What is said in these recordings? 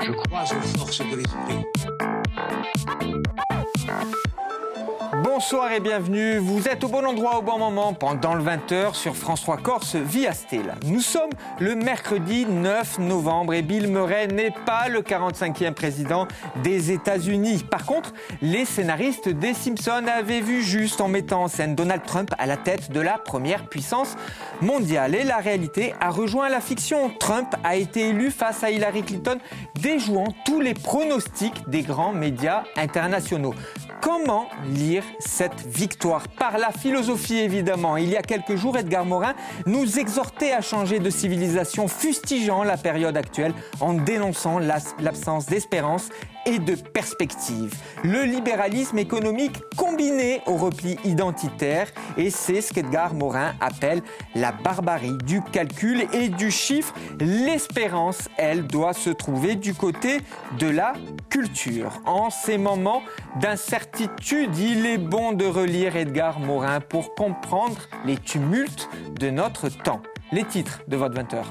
Je crois aux forces de l'esprit. Bonsoir et bienvenue, vous êtes au bon endroit au bon moment pendant le 20h sur France 3 Corse via Stella. Nous sommes le mercredi 9 novembre et Bill Murray n'est pas le 45e président des États-Unis. Par contre, les scénaristes des Simpsons avaient vu juste en mettant en scène Donald Trump à la tête de la première puissance mondiale. Et la réalité a rejoint la fiction. Trump a été élu face à Hillary Clinton, déjouant tous les pronostics des grands médias internationaux. Comment lire cette victoire? Par la philosophie, évidemment. Il y a quelques jours, Edgar Morin nous exhortait à changer de civilisation, fustigeant la période actuelle en dénonçant l'absence d'espérance et de perspective. Le libéralisme économique combiné au repli identitaire, et c'est ce qu'Edgar Morin appelle la barbarie du calcul et du chiffre. L'espérance, elle, doit se trouver du côté de la culture. En ces moments d'incertitude, il est bon de relire Edgar Morin pour comprendre les tumultes de notre temps. Les titres de votre 20h.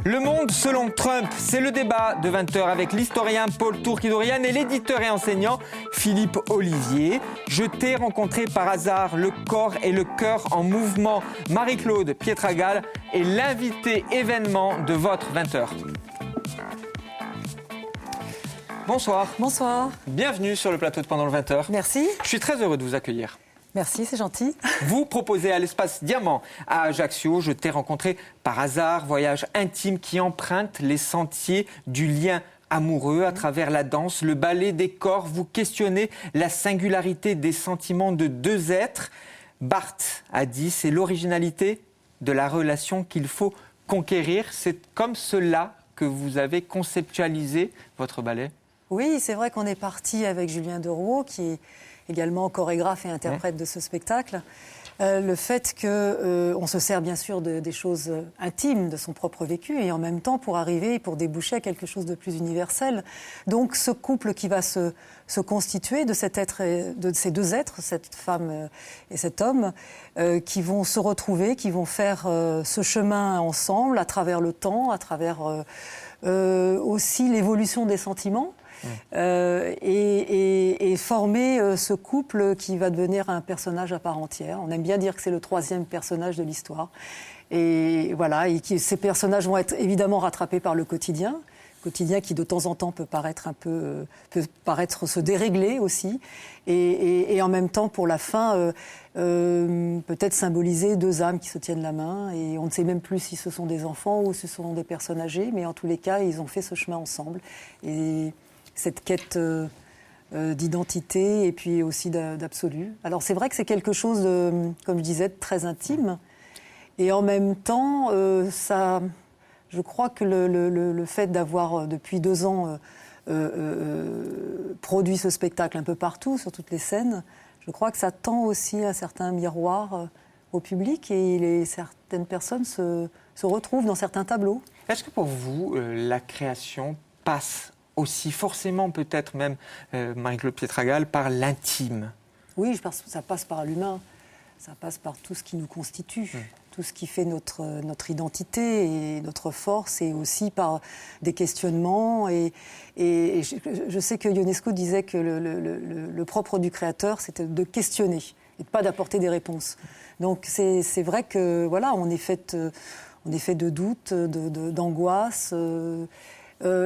Le monde selon Trump, c'est le débat de 20h avec l'historien Paul Tourkidorian et l'éditeur et enseignant Philippe Olivier. Je t'ai rencontré par hasard, le corps et le cœur en mouvement. Marie-Claude Pietragal est l'invité événement de votre 20h. Bonsoir. Bonsoir. Bienvenue sur le plateau de Pendant le 20h. Merci. Je suis très heureux de vous accueillir. Merci, c'est gentil. Vous proposez à l'Espace Diamant à Ajaccio, je t'ai rencontré par hasard, voyage intime qui emprunte les sentiers du lien amoureux à travers la danse, le ballet des corps. Vous questionnez la singularité des sentiments de deux êtres. Barthes a dit, c'est l'originalité de la relation qu'il faut conquérir. C'est comme cela que vous avez conceptualisé votre ballet. Oui, c'est vrai qu'on est parti avec Julien Derouault, qui est également chorégraphe et interprète de ce spectacle. Le fait qu'on se sert bien sûr des choses intimes de son propre vécu et en même temps pour arriver, pour déboucher à quelque chose de plus universel. Donc ce couple qui va se constituer de ces deux êtres, cette femme et cet homme, qui vont se retrouver, qui vont faire ce chemin ensemble à travers le temps, à travers aussi l'évolution des sentiments. Et former ce couple qui va devenir un personnage à part entière. On aime bien dire que c'est le troisième personnage de l'histoire. Et voilà, ces personnages vont être évidemment rattrapés par le quotidien qui de temps en temps peut paraître se dérégler aussi. Et en même temps, pour la fin, peut-être symboliser deux âmes qui se tiennent la main. Et on ne sait même plus si ce sont des enfants ou si ce sont des personnes âgées, mais en tous les cas, ils ont fait ce chemin ensemble. Et cette quête d'identité et puis aussi d'absolu. Alors c'est vrai que c'est quelque chose, comme je disais, de très intime. Et en même temps, je crois que le fait d'avoir depuis 2 ans produit ce spectacle un peu partout, sur toutes les scènes, je crois que ça tend aussi un certain miroir au public et certaines personnes se retrouvent dans certains tableaux. Est-ce que pour vous, la création passe aussi forcément, peut-être même, Marie-Claude Pietragal, par l'intime? Oui, je pense que ça passe par l'humain. Ça passe par tout ce qui nous constitue, tout ce qui fait notre identité et notre force, et aussi par des questionnements. Et je sais que Ionesco disait que le propre du créateur, c'était de questionner et pas d'apporter des réponses. Donc c'est vrai que voilà, on est fait de doutes, d'angoisse.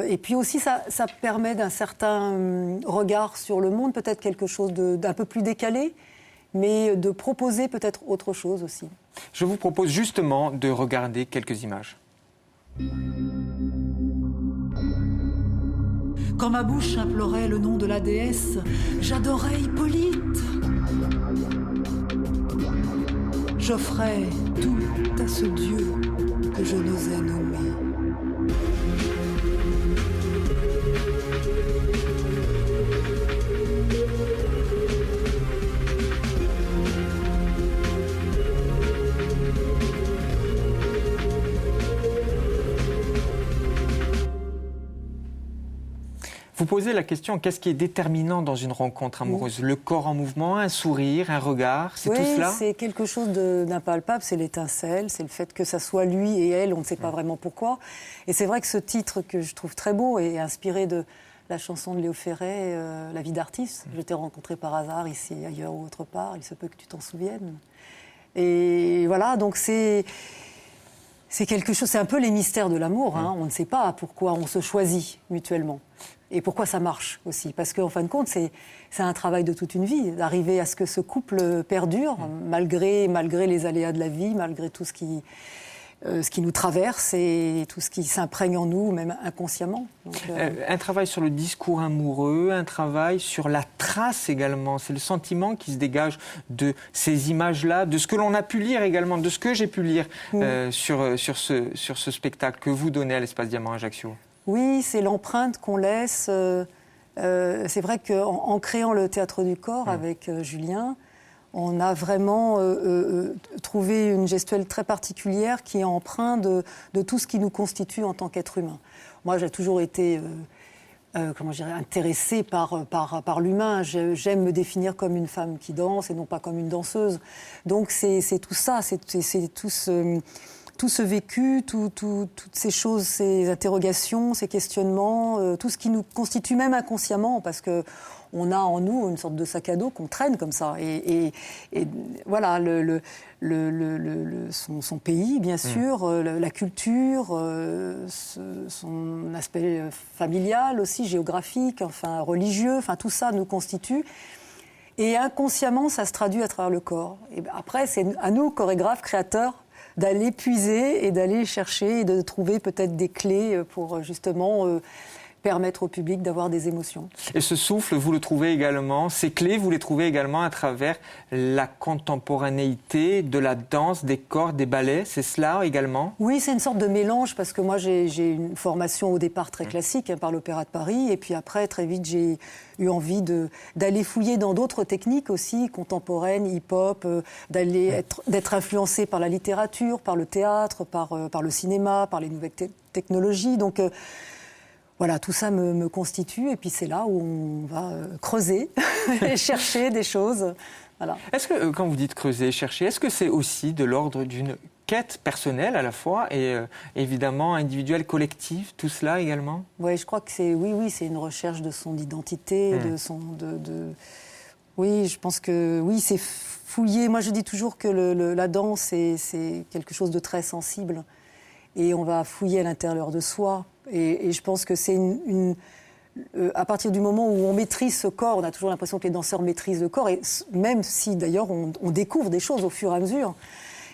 Et puis aussi, ça permet d'un certain regard sur le monde, peut-être quelque chose d'un peu plus décalé, mais de proposer peut-être autre chose aussi. Je vous propose justement de regarder quelques images. Quand ma bouche implorait le nom de la déesse, j'adorais Hippolyte. J'offrais tout à ce dieu que je n'osais nommer. Vous posez la question, qu'est-ce qui est déterminant dans une rencontre amoureuse? Le corps en mouvement, un sourire, un regard, c'est tout cela? Oui, c'est quelque chose d'impalpable, c'est l'étincelle, c'est le fait que ça soit lui et elle, on ne sait pas vraiment pourquoi. Et c'est vrai que ce titre que je trouve très beau est inspiré de la chanson de Léo Ferré, La vie d'artiste. Je t'ai rencontré par hasard ici, ailleurs ou autre part, il se peut que tu t'en souviennes. Et voilà, donc c'est quelque chose, c'est un peu les mystères de l'amour. On ne sait pas pourquoi on se choisit mutuellement. Et pourquoi ça marche aussi. Parce qu'en fin de compte, c'est un travail de toute une vie, d'arriver à ce que ce couple perdure, malgré les aléas de la vie, malgré tout ce qui nous traverse et tout ce qui s'imprègne en nous, même inconsciemment. Donc, un travail sur le discours amoureux, un travail sur la trace également. C'est le sentiment qui se dégage de ces images-là, de ce que l'on a pu lire également, de ce que j'ai pu lire sur ce spectacle que vous donnez à l'Espace Diamant Ajaccio. Oui, c'est l'empreinte qu'on laisse. C'est vrai qu'en créant le Théâtre du Corps avec Julien, on a vraiment trouvé une gestuelle très particulière qui est empreinte de tout ce qui nous constitue en tant qu'être humain. Moi, j'ai toujours été intéressée par l'humain. J'aime me définir comme une femme qui danse et non pas comme une danseuse. Donc c'est tout ça, c'est tout ce vécu, toutes ces choses, ces interrogations, ces questionnements, tout ce qui nous constitue même inconsciemment, parce qu'on a en nous une sorte de sac à dos qu'on traîne comme ça. Et voilà, son pays, bien sûr, la culture, son aspect familial aussi, géographique, enfin religieux, enfin tout ça nous constitue. Et inconsciemment, ça se traduit à travers le corps. Et après, c'est à nous, chorégraphes, créateurs, d'aller puiser et d'aller chercher et de trouver peut-être des clés pour justement permettre au public d'avoir des émotions. Et ce souffle, vous le trouvez également, ces clés, vous les trouvez également à travers la contemporanéité de la danse, des corps, des ballets, c'est cela également? Oui, c'est une sorte de mélange parce que moi j'ai une formation au départ très classique par l'Opéra de Paris et puis après très vite j'ai eu envie d'aller fouiller dans d'autres techniques aussi, contemporaines, hip-hop, d'être influencé par la littérature, par le théâtre, par le cinéma, par les nouvelles technologies. Donc voilà, tout ça me constitue et puis c'est là où on va creuser et chercher des choses. Voilà. Est-ce que, quand vous dites creuser, chercher, est-ce que c'est aussi de l'ordre d'une quête personnelle à la fois et évidemment individuelle, collective, tout cela également? Ouais, je crois que c'est c'est une recherche de son identité, oui, je pense que oui, c'est fouiller. Moi, je dis toujours que la danse c'est quelque chose de très sensible et on va fouiller à l'intérieur de soi. Et je pense que c'est à partir du moment où on maîtrise ce corps, on a toujours l'impression que les danseurs maîtrisent le corps, et même si d'ailleurs on découvre des choses au fur et à mesure,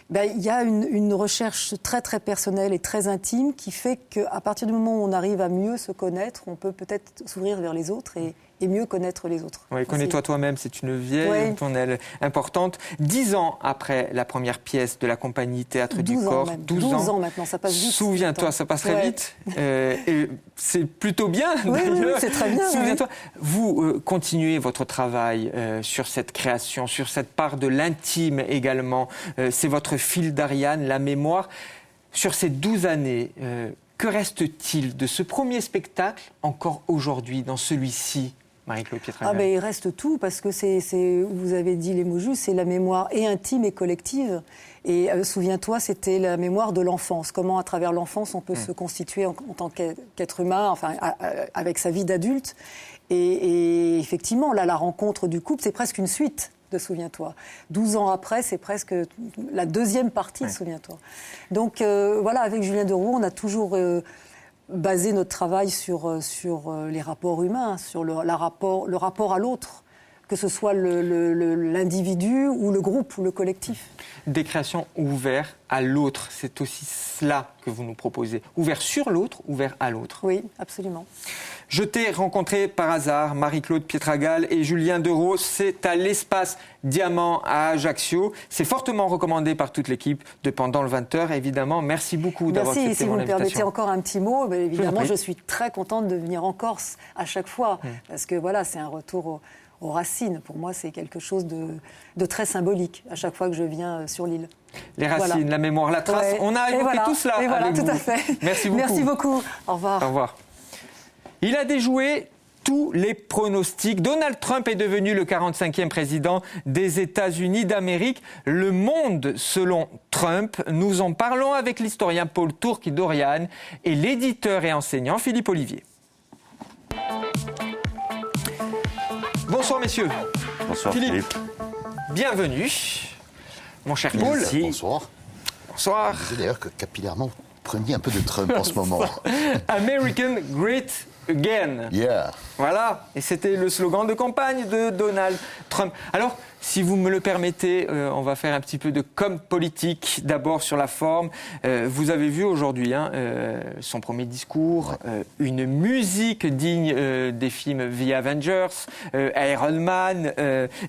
il y a une recherche très très personnelle et très intime qui fait qu'à partir du moment où on arrive à mieux se connaître, on peut peut-être s'ouvrir vers les autres et mieux connaître les autres. Oui, connais-toi toi-même, c'est une vieille tournelle importante. 10 ans après la première pièce de la compagnie Théâtre du Corps, 12 ans maintenant, ça passe vite. Souviens-toi, ça passe très vite. Et c'est plutôt bien. Oui, c'est très bien. Souviens-toi, vous continuez votre travail sur cette création, sur cette part de l'intime également. C'est votre fil d'Ariane, la mémoire. Sur ces 12 années, que reste-t-il de ce premier spectacle encore aujourd'hui, dans celui-ci, Marie-Claude Pietragal? Il reste tout, parce que vous avez dit les mots justes, c'est la mémoire et intime et collective. Et souviens-toi, c'était la mémoire de l'enfance. Comment, à travers l'enfance, on peut se constituer en tant qu'être humain, enfin, avec sa vie d'adulte. Et effectivement, là, la rencontre du couple, c'est presque une suite de Souviens-toi. 12 ans après, c'est presque la deuxième partie de Souviens-toi. Donc, voilà, avec Julien Deroux, on a toujours basé notre travail sur les rapports humains, sur le rapport à l'autre, que ce soit l'individu ou le groupe ou le collectif. Des créations ouvertes à l'autre, c'est aussi cela que vous nous proposez. Ouvert sur l'autre, ouvert à l'autre. Oui, absolument. Je t'ai rencontré par hasard, Marie-Claude Pietragal et Julien Deroux. C'est à l'Espace Diamant à Ajaccio. C'est fortement recommandé par toute l'équipe de Pendant le 20h. Évidemment, merci beaucoup d'avoir accepté mon invitation. Si vous me permettez encore un petit mot, évidemment, je suis très contente de venir en Corse à chaque fois. Parce que voilà, c'est un retour aux racines. Pour moi, c'est quelque chose de très symbolique à chaque fois que je viens sur l'île. Les racines, la mémoire, la trace, on a évoqué tout cela avec tout vous. à fait. Merci beaucoup. Merci beaucoup. Au revoir. Au revoir. Il a déjoué tous les pronostics. Donald Trump est devenu le 45e président des États-Unis d'Amérique. Le monde selon Trump. Nous en parlons avec l'historien Paul Tourki-Dorian et l'éditeur et enseignant Philippe Olivier. Bonsoir messieurs. Bonsoir Philippe. Bienvenue, mon cher Paul. Merci. Bonsoir. Bonsoir. Je disais d'ailleurs que capillairement, vous preniez un peu de Trump en ce moment. American Great Again. Yeah. Voilà, et c'était le slogan de campagne de Donald Trump. Alors, si vous me le permettez, on va faire un petit peu de com politique, d'abord sur la forme. Vous avez vu aujourd'hui son premier discours, une musique digne des films The Avengers, Iron Man,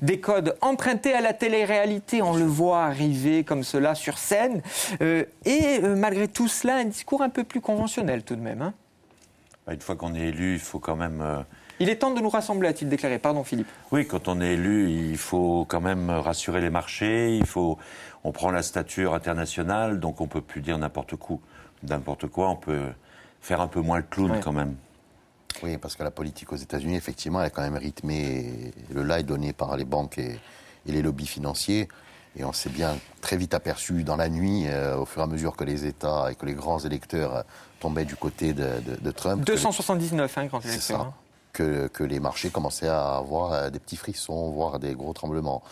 des codes empruntés à la télé-réalité, on le voit arriver comme cela sur scène, et malgré tout cela, un discours un peu plus conventionnel tout de même. Hein. Une fois qu'on est élu, il faut quand même... Il est temps de nous rassembler, a-t-il déclaré. Pardon, Philippe. Oui, quand on est élu, il faut quand même rassurer les marchés. On prend la stature internationale, donc on ne peut plus dire n'importe quoi. On peut faire un peu moins le clown quand même. Oui, parce que la politique aux États-Unis, effectivement, elle est quand même rythmée. Le là est donné par les banques et les lobbies financiers. Et on s'est bien très vite aperçu dans la nuit, au fur et à mesure que les États et que les grands électeurs tombaient du côté de Trump. 279, grands électeurs. C'est ça. Que les marchés commençaient à avoir des petits frissons, voire des gros tremblements.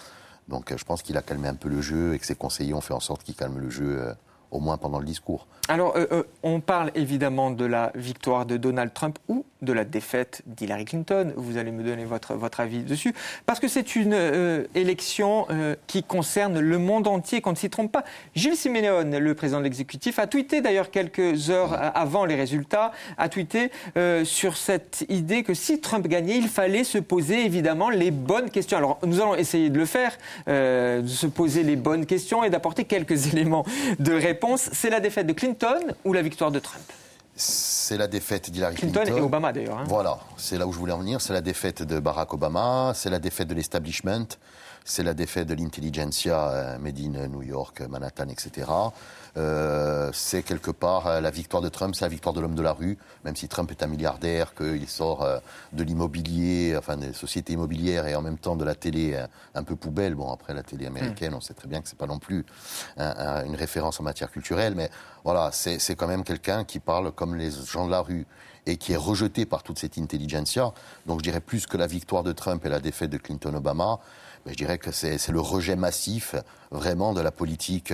Donc je pense qu'il a calmé un peu le jeu et que ses conseillers ont fait en sorte qu'il calme le jeu, au moins pendant le discours. Alors, on parle évidemment de la victoire de Donald Trump ou de la défaite d'Hillary Clinton. Vous allez me donner votre avis dessus. Parce que c'est une élection qui concerne le monde entier, qu'on ne s'y trompe pas. Gilles Simeone, le président de l'exécutif, a tweeté d'ailleurs quelques heures avant les résultats, a tweeté sur cette idée que si Trump gagnait, il fallait se poser évidemment les bonnes questions. Alors, nous allons essayer de le faire, de se poser les bonnes questions et d'apporter quelques éléments de réponse. C'est la défaite de Clinton ou la victoire de Trump ? C'est la défaite d'Hillary Clinton. Clinton et Obama d'ailleurs. Hein. Voilà, c'est là où je voulais en venir. C'est la défaite de Barack Obama, c'est la défaite de l'establishment, c'est la défaite de l'intelligentsia made in New York, Manhattan, etc. C'est quelque part la victoire de Trump, c'est la victoire de l'homme de la rue, même si Trump est un milliardaire, qu'il sort de l'immobilier, enfin des sociétés immobilières et en même temps de la télé un peu poubelle. Bon, après la télé américaine, on sait très bien que c'est pas non plus une référence en matière culturelle, mais voilà, c'est quand même quelqu'un qui parle comme les gens de la rue et qui est rejeté par toute cette intelligentsia. Donc je dirais plus que la victoire de Trump et la défaite de Clinton-Obama, mais je dirais que c'est le rejet massif vraiment de la politique,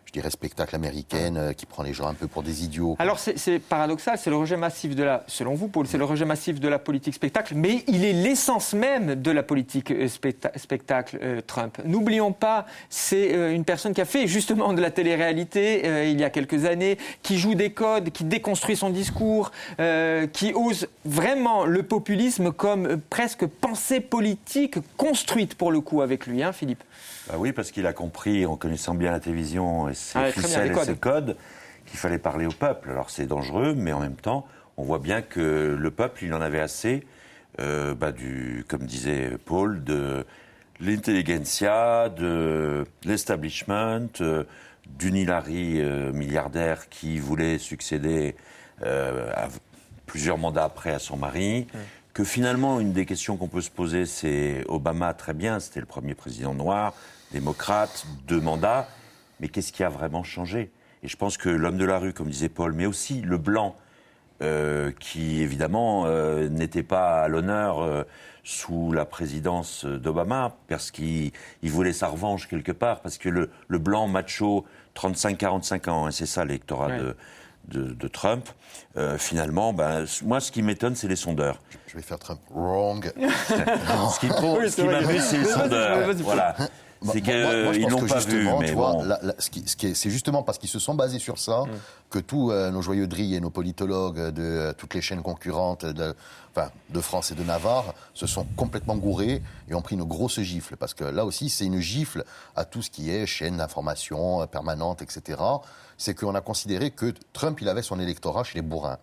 je dirais spectacle américaine, qui prend les gens un peu pour des idiots. Alors c'est paradoxal, c'est le rejet massif de la, selon vous Paul, c'est le rejet massif de la politique spectacle, mais il est l'essence même de la politique spectacle Trump. N'oublions pas, c'est une personne qui a fait justement de la télé-réalité il y a quelques années, qui joue des codes, qui déconstruit son discours, qui ose vraiment le populisme comme presque pensée politique construite pour le coup avec lui, hein, Philippe. Oui, parce qu'il a compris, en connaissant bien la télévision et ses ficelles et ses codes, qu'il fallait parler au peuple. Alors c'est dangereux, mais en même temps, on voit bien que le peuple, il en avait assez, comme disait Paul, de l'intelligentsia, de l'establishment, d'une Hillary milliardaire qui voulait succéder à plusieurs mandats après à son mari. Que finalement, une des questions qu'on peut se poser, c'est Obama, très bien, c'était le premier président noir, démocrate, 2 mandats, mais qu'est-ce qui a vraiment changé ? Et je pense que l'homme de la rue, comme disait Paul, mais aussi le blanc, qui évidemment n'était pas à l'honneur sous la présidence d'Obama, parce qu'il voulait sa revanche quelque part, parce que le blanc macho, 35-45 ans, et c'est ça l'électorat de Trump, finalement, moi ce qui m'étonne, c'est les sondeurs. Je vais faire Trump wrong. Ce qui m'amuse, c'est les sondeurs. Voilà. C'est qu'ils n'ont pas vu, mais bon. C'est justement parce qu'ils se sont basés sur ça que tous nos joyeux drilles et nos politologues de toutes les chaînes concurrentes de France et de Navarre se sont complètement gourés et ont pris une grosse gifle. Parce que là aussi, c'est une gifle à tout ce qui est chaîne d'information permanente, etc. C'est qu'on a considéré que Trump, il avait son électorat chez les bourrins.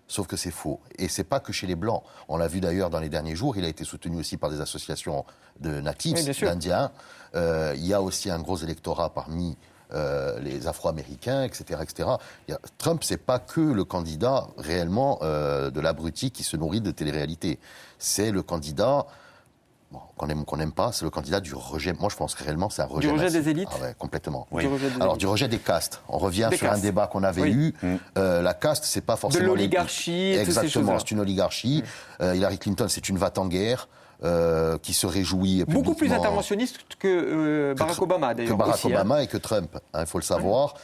Sauf que c'est faux. Et c'est pas que chez les Blancs. On l'a vu d'ailleurs dans les derniers jours, il a été soutenu aussi par des associations de natifs, d'Indiens. Il y a aussi un gros électorat parmi les Afro-Américains, etc., etc. Trump, c'est pas que le candidat réellement de l'abruti qui se nourrit de télé-réalité. C'est le candidat, qu'on aime ou qu'on n'aime pas, c'est le candidat du rejet. Moi, je pense que réellement, c'est un rejet. Du rejet massif. des élites. Ah ouais, complètement. Oui. Du rejet des castes. On revient sur castes. un débat qu'on avait eu. La caste, c'est pas forcément... De l'oligarchie, et toutes ces exactement, choses-là. c'est une oligarchie. Hillary Clinton, c'est une va-t-en-guerre. Qui se réjouit beaucoup plus publiquement. interventionniste que Barack Obama, d'ailleurs. Que Barack aussi, Obama et que Trump, il faut le savoir,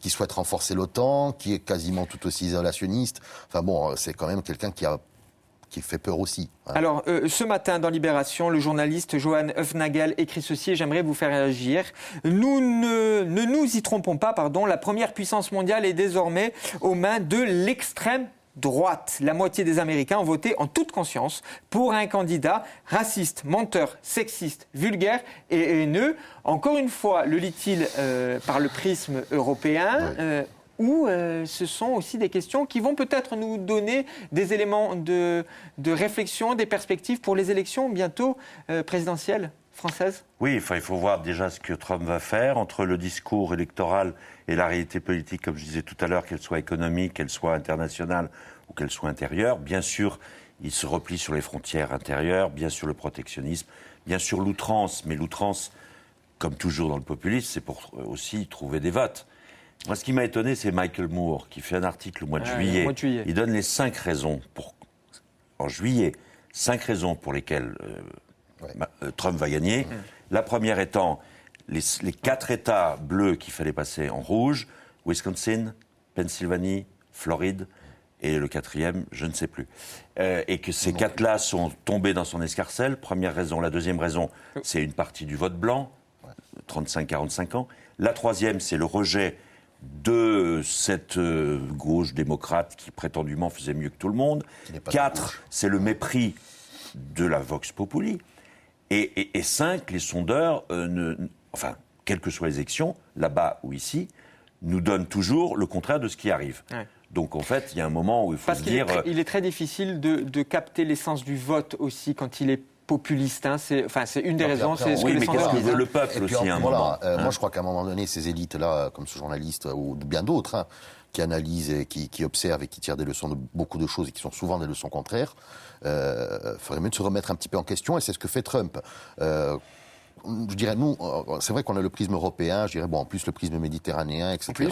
qui souhaite renforcer l'OTAN, qui est quasiment tout aussi isolationniste. Enfin bon, c'est quand même quelqu'un qui fait peur aussi. Alors, ce matin, dans Libération, le journaliste Johan Höfnagel écrit ceci, et j'aimerais vous faire réagir. Nous ne nous y trompons pas, la première puissance mondiale est désormais aux mains de l'extrême droite. La moitié des Américains ont voté en toute conscience pour un candidat raciste, menteur, sexiste, vulgaire et haineux. Encore une fois, le lit-il par le prisme européen ou ce sont aussi des questions qui vont peut-être nous donner des éléments de réflexion, des perspectives pour les élections bientôt présidentielles françaises? Oui, il faut voir déjà ce que Trump va faire entre le discours électoral et la réalité politique, comme je disais tout à l'heure, qu'elle soit économique, qu'elle soit internationale ou qu'elle soit intérieure. Bien sûr, il se replie sur les frontières intérieures, bien sûr le protectionnisme, bien sûr l'outrance. Mais l'outrance, comme toujours dans le populisme, c'est pour aussi trouver des votes. Moi, ce qui m'a étonné, c'est Michael Moore, qui fait un article au mois de juillet. Il donne les 5 raisons, en juillet, 5 raisons pour lesquelles Trump va gagner. La première étant les 4 États bleus qu'il fallait passer en rouge, Wisconsin, Pennsylvanie, Floride, et le 4e, je ne sais plus. Et que ces 4-là sont tombés dans son escarcelle, première raison. La deuxième raison, c'est une partie du vote blanc, 35-45 ans. La troisième, c'est le rejet de cette gauche démocrate qui prétendument faisait mieux que tout le monde. 4, c'est le mépris de la Vox Populi. Et 5, les sondeurs, quelles que soient les élections, là-bas ou ici, nous donnent toujours le contraire de ce qui arrive. Ouais. Donc en fait, il y a un moment où il faut se dire... Il est très difficile de capter l'essence du vote aussi quand il est populiste. C'est une des raisons. C'est ce que mais qu'est-ce que veut le peuple aussi à un moment moi, je crois qu'à un moment donné, ces élites-là, comme ce journaliste ou bien d'autres, qui analysent et qui observent et qui tirent des leçons de beaucoup de choses et qui sont souvent des leçons contraires, ferait mieux de se remettre un petit peu en question, et c'est ce que fait Trump. Je dirais, nous, c'est vrai qu'on a le prisme européen, je dirais, en plus le prisme méditerranéen, etc.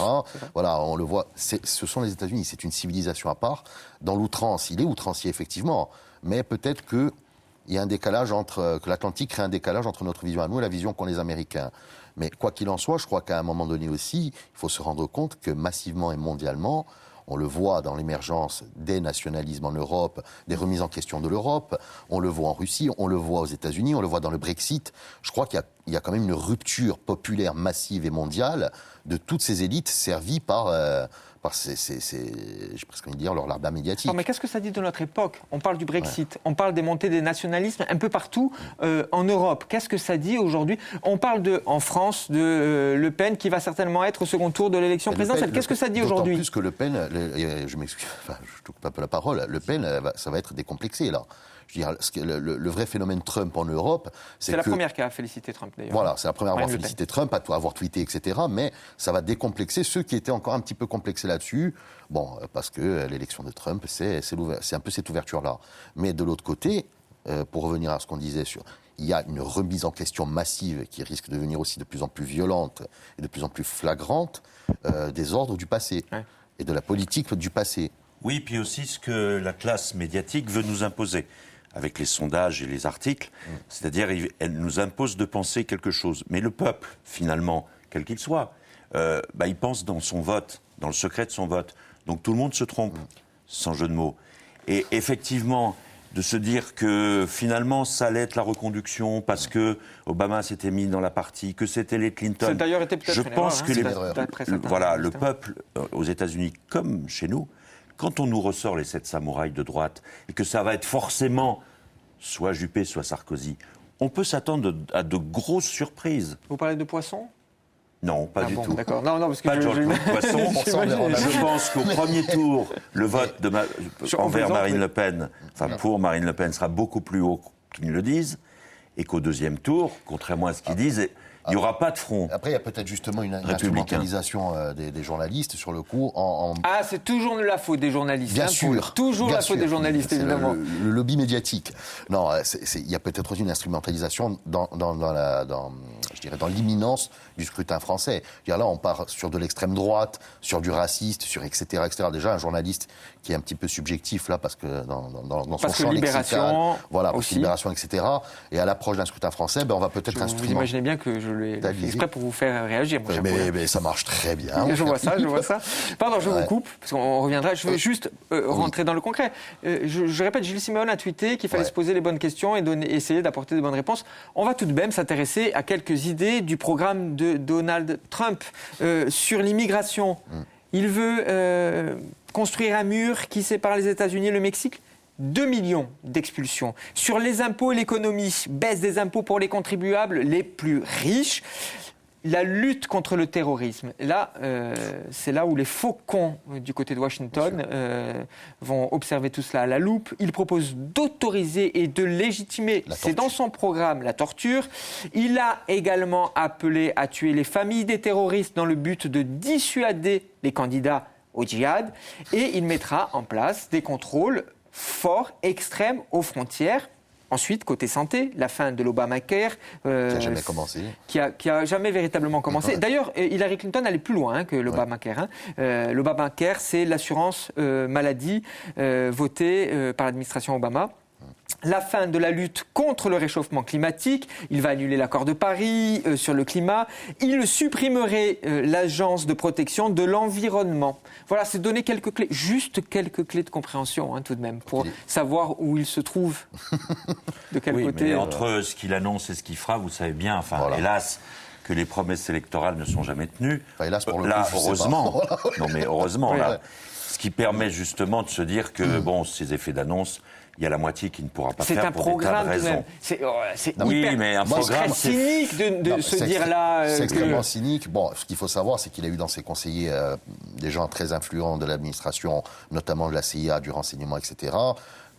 Voilà, on le voit. Ce sont les États-Unis, c'est une civilisation à part. Dans l'outrance, il est outrancier, effectivement, mais peut-être qu'il y a un décalage que l'Atlantique crée un décalage entre notre vision à nous et la vision qu'ont les Américains. Mais quoi qu'il en soit, je crois qu'à un moment donné aussi, il faut se rendre compte que massivement et mondialement, on le voit dans l'émergence des nationalismes en Europe, des remises en question de l'Europe, on le voit en Russie, on le voit aux États-Unis, on le voit dans le Brexit. Je crois qu'il y a quand même une rupture populaire massive et mondiale de toutes ces élites servies par j'ai presque envie de dire, leur larbin médiatique. Non, mais qu'est-ce que ça dit de notre époque? On parle du Brexit, on parle des montées des nationalismes un peu partout en Europe. Qu'est-ce que ça dit aujourd'hui? On parle en France de Le Pen qui va certainement être au second tour de l'élection présidentielle. Qu'est-ce que ça dit aujourd'hui? D'autant plus que Le Pen, je m'excuse, je te coupe un peu la parole, Le Pen, ça va être décomplexé là. Je veux dire, le vrai phénomène Trump en Europe, c'est la première qui a félicité Trump, d'ailleurs. Voilà, c'est la première à avoir félicité Trump, à avoir tweeté, etc. Mais ça va décomplexer ceux qui étaient encore un petit peu complexés là-dessus. Bon, parce que l'élection de Trump, c'est un peu cette ouverture-là. Mais de l'autre côté, pour revenir à ce qu'on disait il y a une remise en question massive qui risque de devenir aussi de plus en plus violente et de plus en plus flagrante des ordres du passé et de la politique du passé. Oui, puis aussi ce que la classe médiatique veut nous imposer. Avec les sondages et les articles, c'est-à-dire elle nous impose de penser quelque chose. Mais le peuple, finalement, quel qu'il soit, il pense dans son vote, dans le secret de son vote. Donc tout le monde se trompe, sans jeu de mots. Et effectivement, de se dire que finalement, ça allait être la reconduction parce que Obama s'était mis dans la partie, que c'était les Clinton. Ça d'ailleurs était peut-être Je pense que le peuple aux États-Unis, comme chez nous, quand on nous ressort les 7 samouraïs de droite et que ça va être forcément soit Juppé, soit Sarkozy, on peut s'attendre à de grosses surprises. Vous parlez de Poisson ? Non, pas du tout. D'accord. Non, parce que pas Georges Poisson. Je pense qu'au premier tour, le vote envers Marine Le Pen, pour Marine Le Pen, sera beaucoup plus haut qu'ils ne le disent, et qu'au deuxième tour, contrairement à ce qu'ils disent, Il n'y aura pas de front. Après, il y a peut-être justement une instrumentalisation des journalistes sur le coup. Ah, c'est toujours la faute des journalistes. Bien sûr. Toujours bien la faute sûr. des journalistes, C'est évidemment. Le lobby médiatique. Non, il y a peut-être aussi une instrumentalisation dans l'imminence du scrutin français. Là, on part sur de l'extrême droite, sur du raciste, sur etc., etc. Déjà, un journaliste qui est un petit peu subjectif, là, parce que dans son champ lexical, voilà, parce que Libération, etc. Et à l'approche d'un scrutin français, on va peut-être Vous imaginez bien que je l'ai fait exprès pour vous faire réagir. Mais ça marche très bien. Je vois ça. Pardon, je vous coupe, parce qu'on reviendra. Je veux juste rentrer dans le concret. Je répète, Gilles Simeone a tweeté qu'il fallait se poser les bonnes questions et essayer d'apporter de bonnes réponses. On va tout de même s'intéresser à quelques idées du programme de Donald Trump sur l'immigration. Il veut construire un mur qui sépare les États-Unis et le Mexique. 2 millions d'expulsions. Sur les impôts et l'économie, baisse des impôts pour les contribuables les plus riches. La lutte contre le terrorisme, là, c'est là où les faucons du côté de Washington vont observer tout cela à la loupe. Il propose d'autoriser et de légitimer, c'est dans son programme, la torture. Il a également appelé à tuer les familles des terroristes dans le but de dissuader les candidats au djihad. Et il mettra en place des contrôles forts, extrêmes, aux frontières. Ensuite, côté santé, la fin de l'Obamacare. Qui n'a jamais commencé. Qui a jamais véritablement commencé. D'ailleurs, Hillary Clinton allait plus loin que l'Obamacare. L'Obamacare, c'est l'assurance maladie votée par l'administration Obama. La fin de la lutte contre le réchauffement climatique. Il va annuler l'accord de Paris sur le climat. Il supprimerait l'agence de protection de l'environnement. Voilà, c'est donner quelques clés, juste quelques clés de compréhension tout de même, pour savoir où il se trouve, de quel côté. Mais entre ce qu'il annonce et ce qu'il fera, vous savez bien, hélas, que les promesses électorales ne sont jamais tenues. Hélas pour le là, coup, heureusement. Non, mais heureusement, là. Ce qui permet justement de se dire que, ces effets d'annonce, il y a la moitié qui ne pourra pas faire pour des tas de raisons. C'est mais un programme, c'est cynique de se dire là... C'est extrêmement cynique. Bon, ce qu'il faut savoir, c'est qu'il a eu dans ses conseillers des gens très influents de l'administration, notamment de la CIA, du renseignement, etc.,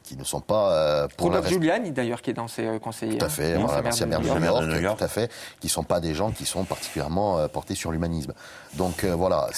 qui ne sont pas... Rudolph Giuliani, d'ailleurs, qui est dans ses conseillers. Tout à fait, l'ancien maire de New York, tout à fait, qui ne sont pas des gens qui sont particulièrement portés sur l'humanisme. Donc voilà,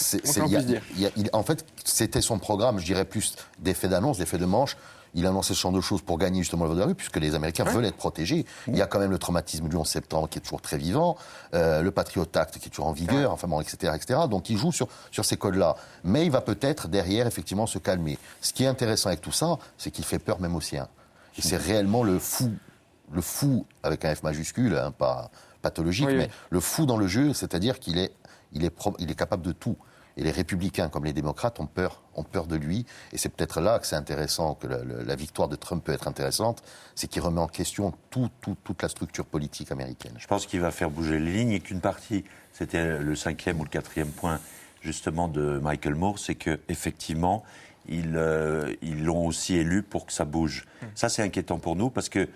en fait, c'était son programme, je dirais plus d'effet d'annonce, d'effet de manche. Il a annoncé ce genre de choses pour gagner justement le vote de la rue, puisque les Américains veulent être protégés. Il y a quand même le traumatisme du 11 septembre qui est toujours très vivant, le Patriot Act qui est toujours en vigueur, etc., etc. Donc il joue sur ces codes-là. Mais il va peut-être derrière, effectivement, se calmer. Ce qui est intéressant avec tout ça, c'est qu'il fait peur même aux siens. Et c'est réellement le fou avec un F majuscule, pas pathologique, mais le fou dans le jeu, c'est-à-dire qu'il est capable de tout. Et les républicains, comme les démocrates, ont peur de lui. Et c'est peut-être là que c'est intéressant, que la victoire de Trump peut être intéressante, c'est qu'il remet en question toute la structure politique américaine. Je pense qu'il va faire bouger les lignes et qu'une partie, c'était le 5e ou le 4e point, justement, de Michael Moore, c'est qu'effectivement, ils l'ont aussi élu pour que ça bouge. Ça, c'est inquiétant pour nous, parce que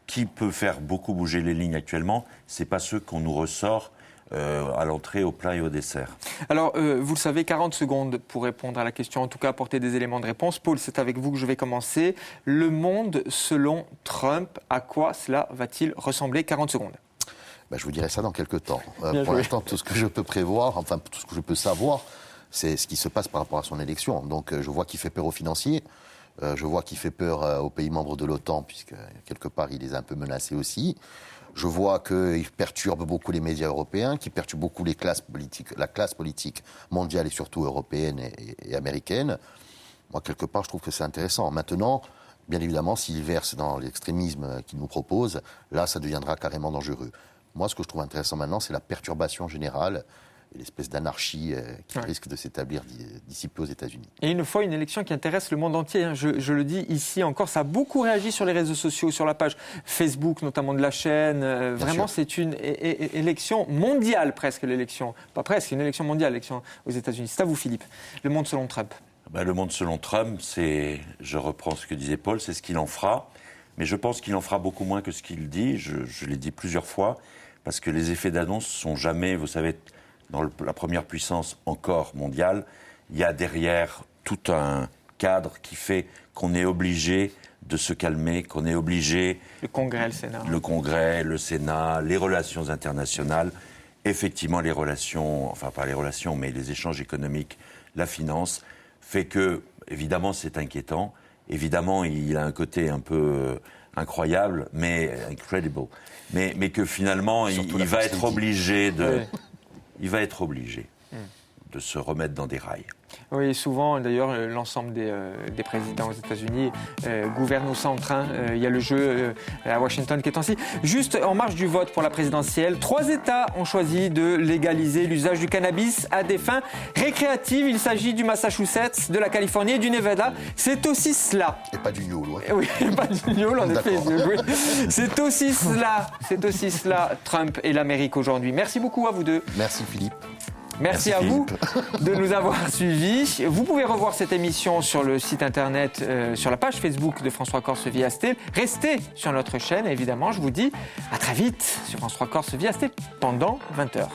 qui peut faire beaucoup bouger les lignes actuellement, c'est pas ceux qu'on nous ressort à l'entrée, au plat et au dessert. Alors, vous le savez, 40 secondes pour répondre à la question, en tout cas apporter des éléments de réponse. Paul, c'est avec vous que je vais commencer. Le monde, selon Trump, à quoi cela va-t-il ressembler? 40 secondes. Je vous dirai ça dans quelques temps. Pour l'instant, tout ce que je peux prévoir, tout ce que je peux savoir, c'est ce qui se passe par rapport à son élection. Donc, je vois qu'il fait peur aux financiers. Je vois qu'il fait peur aux pays membres de l'OTAN, puisque quelque part, il les a un peu menacés aussi. Je vois qu'il perturbe beaucoup les médias européens, qu'il perturbe beaucoup la classe politique mondiale et surtout européenne et américaine. Moi, quelque part, je trouve que c'est intéressant. Maintenant, bien évidemment, s'il verse dans l'extrémisme qu'il nous propose, là, ça deviendra carrément dangereux. Moi, ce que je trouve intéressant maintenant, c'est la perturbation générale et l'espèce d'anarchie qui risque de s'établir d'ici peu aux États-Unis. Et une fois, une élection qui intéresse le monde entier. Je le dis ici encore, ça a beaucoup réagi sur les réseaux sociaux, sur la page Facebook, notamment de la chaîne. Vraiment, c'est une élection mondiale, presque l'élection. Pas presque, une élection mondiale, l'élection aux États-Unis. C'est à vous, Philippe. Le monde selon Trump. Le monde selon Trump, je reprends ce que disait Paul, c'est ce qu'il en fera. Mais je pense qu'il en fera beaucoup moins que ce qu'il dit. Je l'ai dit plusieurs fois, parce que les effets d'annonce sont jamais, vous savez, dans la première puissance encore mondiale, il y a derrière tout un cadre qui fait qu'on est obligé de se calmer, qu'on est obligé... Le Congrès, le Sénat. Le Congrès, le Sénat, les relations internationales, effectivement les relations, enfin pas les relations, mais les échanges économiques, la finance, fait que, évidemment, c'est inquiétant. Évidemment, il a un côté un peu incroyable, mais incredible. Mais que finalement, il va être obligé de... Il va être obligé de se remettre dans des rails. Oui, souvent, d'ailleurs, l'ensemble des présidents aux États-Unis gouvernent au centre. Il y a le jeu à Washington qui est ainsi. Juste en marge du vote pour la présidentielle, 3 États ont choisi de légaliser l'usage du cannabis à des fins récréatives. Il s'agit du Massachusetts, de la Californie et du Nevada. C'est aussi cela. Et pas du gnôle, ouais. Oui, pas du gnôle, en effet. Oui. C'est aussi cela, Trump et l'Amérique aujourd'hui. Merci beaucoup à vous deux. Merci Philippe. Merci à vous de nous avoir suivis. Vous pouvez revoir cette émission sur le site internet, sur la page Facebook de France 3 Corse Vie Astel. Restez sur notre chaîne, évidemment. Je vous dis à très vite sur France 3 Corse Vie Astel pendant 20h.